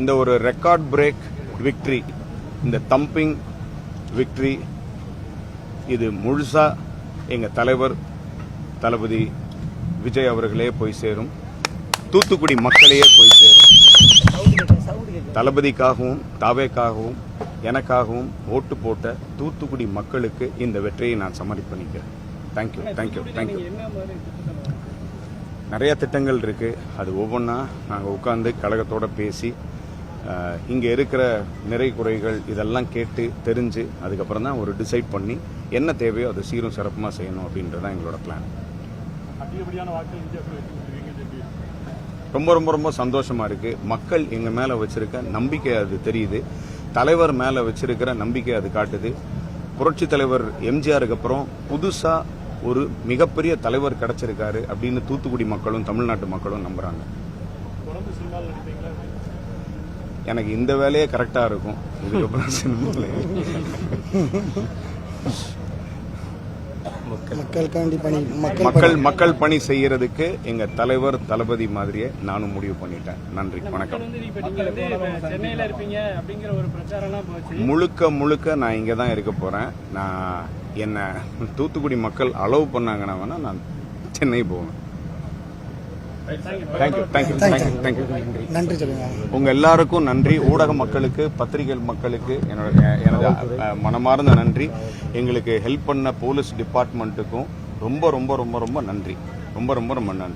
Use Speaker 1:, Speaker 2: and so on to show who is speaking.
Speaker 1: இந்த ஒரு record break victory, இந்த தம்பிங் விக்டரி, இது முழுசா எங்க தலைவர் தளபதி விஜய் அவர்களே போய் சேரும், தூத்துக்குடி மக்களையே போய் சேரும். தளபதிக்காகவும் தாவேக்காகவும் எனக்காகவும் ஓட்டு போட்ட தூத்துக்குடி மக்களுக்கு இந்த வெற்றியை நான் சமர்ப்பணிக்கிறேன். Thank you thank you thank you. நிறைய திட்டங்கள் இருக்கு, அது ஒவ்வொன்றா நாங்கள் உட்கார்ந்து கழகத்தோட பேசி இங்கே இருக்கிற நிறை குறைகள் இதெல்லாம் கேட்டு தெரிஞ்சு அதுக்கப்புறம் தான் ஒரு டிசைட் பண்ணி என்ன தேவையோ அதை சீரும் சிறப்புமாக செய்யணும் அப்படின்றதான் எங்களோட பிளான். ரொம்ப ரொம்ப ரொம்ப சந்தோஷமா இருக்கு. மக்கள் எங்க மேல வச்சிருக்க நம்பிக்கை அது தெரியுது, தலைவர் மேல வச்சிருக்கிற நம்பிக்கை அது காட்டுது. புரட்சி தலைவர் எம்ஜிஆருக்கு அப்புறம் புதுசா ஒரு மிகப்பெரிய தலைவர் கிடைச்சிருக்காரு அப்படின்னு தூத்துக்குடி மக்களும் தமிழ்நாட்டு மக்களும் நம்புறாங்க. எனக்கு இந்த வேலையே கரெக்டா இருக்கும். இதுக்கப்புறம் சினிமாவில் மக்கள் பணி செய்யறதுக்கு எங்க தலைவர் தளபதி மாதிரியே நானும் முடிவு பண்ணிட்டேன். நன்றி, வணக்கம். முழுக்க முழுக்க நான் இங்க தான் இருக்க போறேன். நான் என்ன தூத்துக்குடி மக்கள் அலோவ் பண்ணாங்கன்னா வேணா நான் சென்னை போவேன்.
Speaker 2: நன்றி சொல்லுங்க.
Speaker 1: உங்க எல்லாருக்கும் நன்றி. ஊடக மக்களுக்கு, பத்திரிகை மக்களுக்கு எனது மனமார்ந்த நன்றி. எங்களுக்கு ஹெல்ப் பண்ண போலீஸ் டிபார்ட்மெண்ட்டுக்கும் ரொம்ப ரொம்ப ரொம்ப ரொம்ப நன்றி. ரொம்ப ரொம்ப ரொம்ப நன்றி.